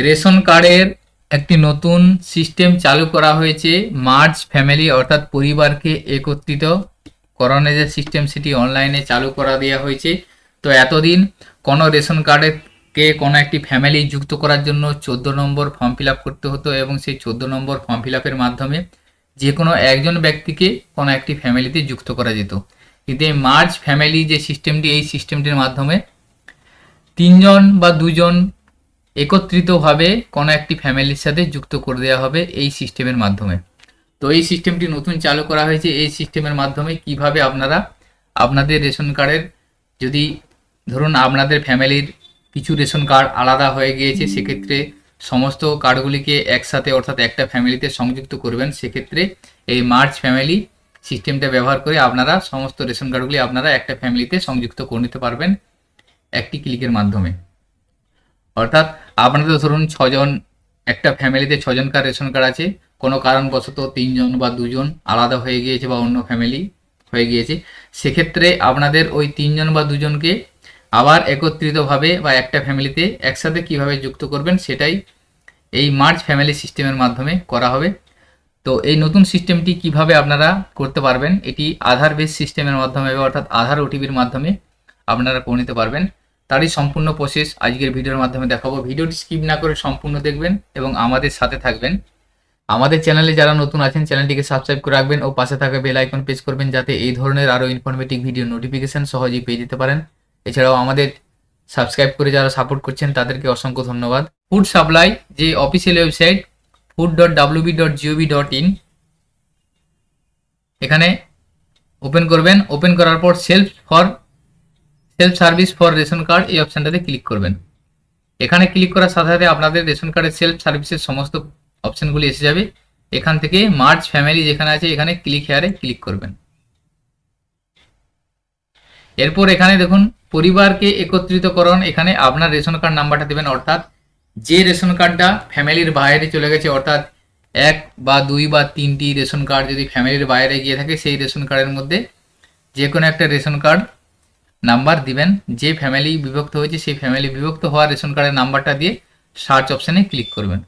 Ration কার্ডের একটি নতুন সিস্টেম চালু করা হয়েছে, মার্জ ফ্যামিলি অর্থাৎ পরিবারকে একত্রিত করণের যে সিস্টেম সেটি অনলাইনে চালু করা দেওয়া হয়েছে। তো এতদিন কোনো রেশন কার্ডকে কোনো একটি ফ্যামিলি যুক্ত করার জন্য 14 নম্বর ফর্ম ফিল আপ করতে হতো এবং সেই 14 নম্বর ফর্ম ফিল আপের মাধ্যমে যে কোনো একজন ব্যক্তিকে কোনো একটি ফ্যামিলিতে যুক্ত করা যেত। কিন্তু এই মার্জ ফ্যামিলি যে সিস্টেমটি, এই সিস্টেমটির মাধ্যমে 3 জন বা 2 জন একত্রিতভাবে কোনো একটি ফ্যামিলির সাথে যুক্ত করে দেওয়া হবে এই সিস্টেমের মাধ্যমে। তো এই সিস্টেমটি নতুন চালু করা হয়েছে। এই সিস্টেমের মাধ্যমে কিভাবে আপনারা আপনাদের রেশন কার্ডের, যদি ধরুন আপনাদের ফ্যামিলির কিছু রেশন কার্ড আলাদা হয়ে গিয়েছে, সেক্ষেত্রে সমস্ত কার্ডগুলিকে একসাথে অর্থাৎ একটা ফ্যামিলিতে সংযুক্ত করবেন। সেক্ষেত্রে এই মার্জ ফ্যামিলি সিস্টেমটা ব্যবহার করে আপনারা সমস্ত রেশন কার্ডগুলি আপনারা একটা ফ্যামিলিতে সংযুক্ত করে নিতে পারবেন একটি ক্লিকের মাধ্যমে। অর্থাৎ আপনাদের ধরুন 6 জন, একটা ফ্যামিলিতে 6 জনকার রেশন কার্ড আছে, কোনো কারণবশত 3 জন বা 2 জন আলাদা হয়ে গিয়েছে বা অন্য ফ্যামিলি হয়ে গিয়েছে, সেক্ষেত্রে আপনাদের ওই 3 জন বা 2 জনকে আবার একত্রিতভাবে বা একটা ফ্যামিলিতে একসাথে কিভাবে যুক্ত করবেন সেটাই এই মার্জ ফ্যামিলি সিস্টেমের মাধ্যমে করা হবে। তো এই নতুন সিস্টেমটি কিভাবে আপনারা করতে পারবেন, এটি আধার বেস সিস্টেমের মাধ্যমে অর্থাৎ আধার ওটিপির মাধ্যমে আপনারা করে নিতে পারবেন। তারই সম্পূর্ণ প্রসেস আজকের ভিডিওর মাধ্যমে দেখাবো। ভিডিওটি স্কিপ না করে সম্পূর্ণ দেখবেন এবং আমাদের সাথে থাকবেন। আমাদের চ্যানেলে যারা নতুন আছেন চ্যানেলটিকে সাবস্ক্রাইব করে রাখবেন ও পাশে থাকা বেল আইকন প্রেস করবেন, যাতে এই ধরনের আরও ইনফরমেটিভ ভিডিও নোটিফিকেশন সহজেই পেয়ে যেতে পারেন। এছাড়াও আমাদের সাবস্ক্রাইব করে যারা সাপোর্ট করছেন তাদেরকে অসংখ্য ধন্যবাদ। ফুড সাপ্লাই যে অফিসিয়াল ওয়েবসাইট food.wb.gov.in, এখানে ওপেন করবেন। ওপেন করার পর self service for ration card এই অপশানটাতে ক্লিক করবেন। এখানে ক্লিক করার সাথে সাথে আপনাদের রেশন কার্ডের সেলফ সার্ভিসের সমস্ত অপশানগুলি এসে যাবে। এখান থেকে মার্জ ফ্যামিলি যেখানে আছে এখানে ক্লিক হেয়ারে ক্লিক করবেন। এরপর এখানে দেখুন পরিবারকে একত্রিতকরণ, এখানে আপনার রেশন কার্ড নাম্বারটা দেবেন। অর্থাৎ যে রেশন কার্ডটা ফ্যামিলির বাইরে চলে গেছে, অর্থাৎ 1 বা 2 বা 3টি রেশন কার্ড যদি ফ্যামিলির বাইরে গিয়ে থাকে, সেই রেশন কার্ডের মধ্যে যে কোনো একটা রেশন কার্ড নাম্বার দিবেন। যে ফ্যামিলি বিভক্ত হয়েছে সেই ফ্যামিলি বিভক্ত হওয়া রেশন কার্ডের নাম্বারটা দিয়ে সার্চ অপশানে ক্লিক করবেন।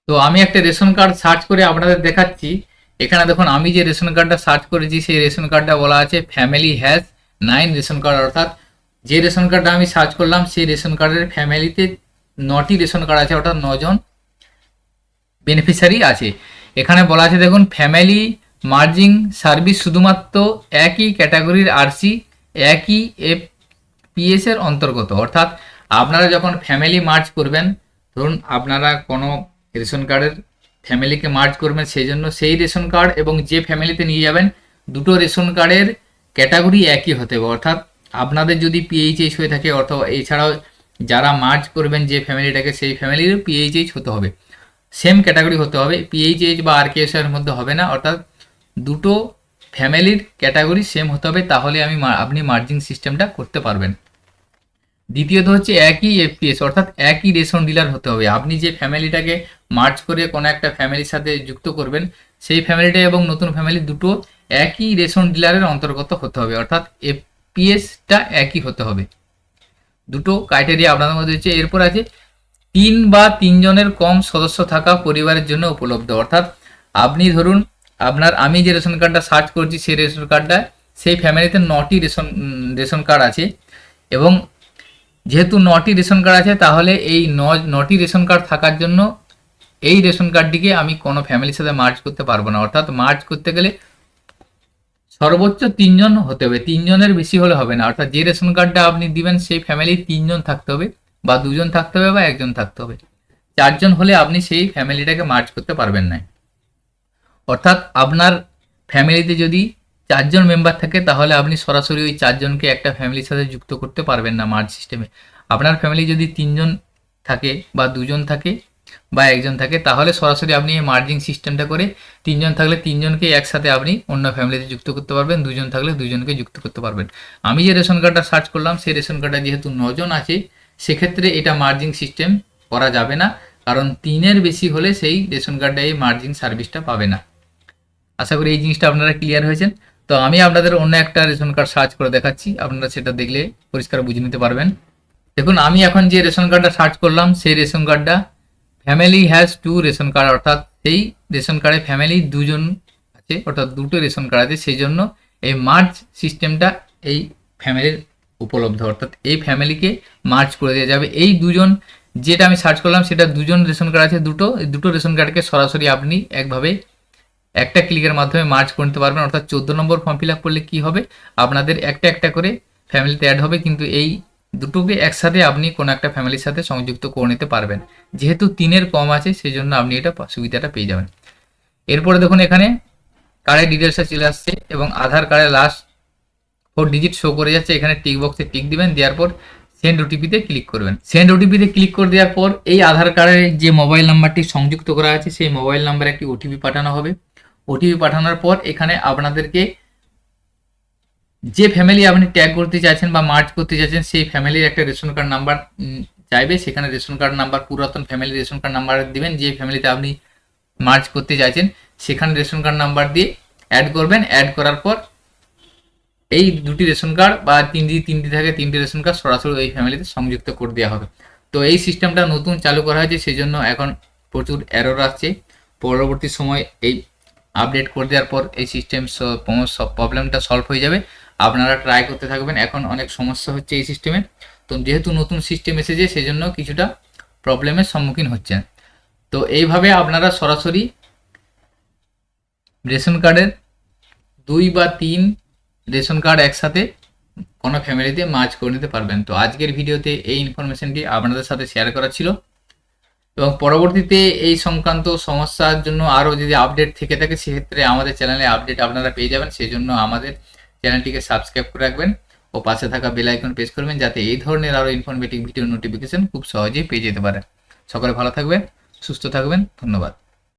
তো আমি একটা রেশন কার্ড সার্চ করে আপনাদের দেখাচ্ছি। এখানে দেখুন আমি যে রেশন কার্ডটা সার্চ করেছি সেই রেশন কার্ডটা বলা আছে ফ্যামিলি হ্যাজ 9 রেশন কার্ড। অর্থাৎ যে রেশন কার্ডটা আমি সার্চ করলাম সেই রেশন কার্ডের ফ্যামিলিতে 9টি রেশন কার্ড আছে, অর্থাৎ 9 জন বেনিফিশিয়ারি আছে। এখানে বলা আছে দেখুন ফ্যামিলি মার্জিং সার্ভিস শুধুমাত্র একই ক্যাটাগরির আরসি একই এফপিএস এর অন্তর্গত। অর্থাৎ আপনারা যখন ফ্যামিলি মার্জ করবেন, ধরুন আপনারা কোনো রেশন কার্ডের ফ্যামিলিকে মার্জ করবেন, সেই জন্য সেই রেশন কার্ড এবং যে ফ্যামিলিতে নিয়ে যাবেন দুটো রেশন কার্ডের ক্যাটাগরি একই হতে হবে। অর্থাৎ আপনাদের যদি পিএইচএইচ হয়ে থাকে, অথবা এছাড়াও যারা মার্জ করবেন যে ফ্যামিলিটাকে সেই ফ্যামিলির পিএইচএইচ হতে হবে, সেম ক্যাটাগরি হতে হবে, পিএইচএইচ বা আরকেএস এর মধ্যে হবে না। অর্থাৎ দুটো ফ্যামিলির ক্যাটাগরি সেম হতে হবে, তাহলে আপনি মার্জিং সিস্টেমটা করতে পারবেন। দ্বিতীয়ত হচ্ছে একই এফপিএস, অর্থাৎ একই রেশন ডিলার হতে হবে। আপনি যে ফ্যামিলিটাকে মার্জ করে কোনো একটা ফ্যামিলির সাথে যুক্ত করবেন, সেই ফ্যামিলিটা এবং নতুন ফ্যামিলি দুটো একই রেশন ডিলারের অন্তর্গত হতে হবে, অর্থাৎ এফপিএসটা একই হতে হবে। দুটো ক্রাইটেরিয়া আপনাদের মধ্যে হচ্ছে। এরপর আছে 3 বা 3 জনের কম সদস্য থাকা পরিবারের জন্য উপলব্ধ। অর্থাৎ আপনি ধরুন আমি যে রেশন কার্ডটা সার্চ করছি সেই রেশন কার্ডটা সেই ফ্যামিলিতে 9টি রেশন কার্ড আছে, এবং যেহেতু 9টি রেশন কার্ড আছে তাহলে এই 9টি রেশন কার্ড থাকার জন্য এই রেশন কার্ডটিকে আমি কোনো ফ্যামিলির সাথে মার্জ করতে পারবো না। অর্থাৎ মার্জ করতে গেলে সর্বোচ্চ 3 জন হতে হবে, 3 জনের বেশি হলে হবে না। অর্থাৎ যে রেশন কার্ডটা আপনি দিবেন সেই ফ্যামিলি 3 জন থাকতে হবে, বা 2 জন থাকতে হবে, বা 1 জন থাকতে হবে। 4 জন হলে আপনি সেই ফ্যামিলিটাকে মার্জ করতে পারবেন না। অর্থাৎ আপনার ফ্যামিলিতে যদি 4 জন মেম্বার থাকে তাহলে আপনি সরাসরি ওই 4 জনকে একটা ফ্যামিলির সাথে যুক্ত করতে পারবেন না মার্জ সিস্টেমে। আপনার ফ্যামিলি যদি 3 জন থাকে, বা 2 জন থাকে, বা 1 জন থাকে, তাহলে সরাসরি আপনি এই মার্জিং সিস্টেমটা করে 3 জন থাকলে 3 জনকে একসাথে আপনি অন্য ফ্যামিলিতে যুক্ত করতে পারবেন, 2 জন থাকলে 2 জনকে যুক্ত করতে পারবেন। আমি যে রেশন কার্ডটা সার্চ করলাম সেই রেশন কার্ডটা যেহেতু 9 জন আছে, সেক্ষেত্রে এটা মার্জিং সিস্টেম করা যাবে না, কারণ 3-এর বেশি হলে সেই রেশন কার্ডটা এই মার্জিং সার্ভিসটা পাবে না। আশা করি এই জিনিসটা আপনারা ক্লিয়ার হয়েছেন। তো আমি আপনাদের অন্য একটা রেশন কার্ড সার্চ করে দেখাচ্ছি, আপনারা সেটা দেখলে পরিষ্কার বুঝে নিতে পারবেন। দেখুন আমি এখন যে রেশন কার্ডটা সার্চ করলাম সেই রেশন কার্ডটা family has to ration card, অর্থাৎ সেই রেশন কার্ডে ফ্যামিলি দুজন আছে, অর্থাৎ দুটো রেশন কার্ড আছে, সেই জন্য এই মার্জ সিস্টেমটা এই ফ্যামিলির উপলব্ধ, অর্থাৎ এই ফ্যামিলিকে মার্জ করে দেওয়া যাবে। এই দুজন যেটা আমি সার্চ করলাম সেটা দুজন রেশন কার্ড আছে দুটো, এই দুটো রেশন কার্ডকে সরাসরি আপনি একভাবে একটা ক্লিকের মাধ্যমে মার্জ করতে পারবেন। অর্থাৎ 14 নম্বর ফর্ম ফিল আপ করলে কি হবে, আপনাদের একটা একটা করে ফ্যামিলিতে অ্যাড হবে, কিন্তু এই দুটোকে একসাথে আপনি কোনো একটা ফ্যামিলির সাথে সংযুক্ত করে নিতে পারবেন। যেহেতু 3-এর কম আছে সেই জন্য আপনি এটা সুবিধাটা পেয়ে যাবেন। এরপরে দেখুন এখানে কার্ডের ডিটেলসটা চলে আসছে এবং আধার কার্ডের লাস্ট 4 ডিজিট শো করে যাচ্ছে। এখানে টিক বক্সে টিক দিবেন, দেওয়ার পর সেন্ড ওটিপিতে ক্লিক করবেন। সেন্ড ওটিপিতে ক্লিক করে দেওয়ার পর এই আধার কার্ডের যে মোবাইল নাম্বারটি সংযুক্ত করা আছে সেই মোবাইল নাম্বারে একটি ওটিপি পাঠানো হবে। ওটিপি পাঠানোর পর এখানে আপনাদেরকে যে ফ্যামিলি আপনি ট্যাগ করতে চাইছেন বা মার্জ করতে চাইছেন সেই ফ্যামিলির একটা রেশন কার্ড নাম্বার চাইবে। সেখানে রেশন কার্ড নাম্বার পুরাতন ফ্যামিলি রেশন কার্ড নাম্বার দিবেন, যে ফ্যামিলিতে আপনি মার্জ করতে চাইছেন সেখানে রেশন কার্ড নাম্বার দিয়ে অ্যাড করবেন। অ্যাড করার পর এই দুটি রেশন কার্ড বা তিনটি থাকে, তিনটি রেশন কার্ড সরাসরি এই ফ্যামিলিতে সংযুক্ত করে দেওয়া হবে। তো এই সিস্টেমটা নতুন চালু করা হয়েছে, সেই জন্য এখন প্রচুর এরর আসছে। পরবর্তী সময় এই আপডেট করে দেওয়ার পর এই সিস্টেম সব প্রবলেমটা সলভ হয়ে যাবে। আপনারা ট্রাই করতে থাকবেন। এখন অনেক সমস্যা হচ্ছে এই সিস্টেমে, তো যেহেতু নতুন সিস্টেম এসেছে সেই জন্য কিছুটা প্রবলেমের সম্মুখীন হচ্ছেন। তো এইভাবে আপনারা সরাসরি রেশন কার্ডের 2 বা 3 রেশন কার্ড একসাথে কোনো ফ্যামিলিতে মার্জ করে নিতে পারবেন। তো আজকের ভিডিওতে এই ইনফরমেশনটি আপনাদের সাথে শেয়ার করা ছিল, এবং পরবর্তীতে এই সংক্রান্ত সমস্যার জন্য আরও যদি আপডেট থেকে থাকে সেক্ষেত্রে আমাদের চ্যানেলে আপডেট আপনারা পেয়ে যাবেন। সেই জন্য আমাদের চ্যানেলটিকে সাবস্ক্রাইব করে রাখবেন ও পাশে থাকা বেল আইকন প্রেস করবেন, যাতে এই ধরনের আরও ইনফরমেটিভ ভিডিও নোটিফিকেশন খুব সহজেই পেয়ে যেতে পারেন। সকলে ভালো থাকবেন, সুস্থ থাকবেন, ধন্যবাদ।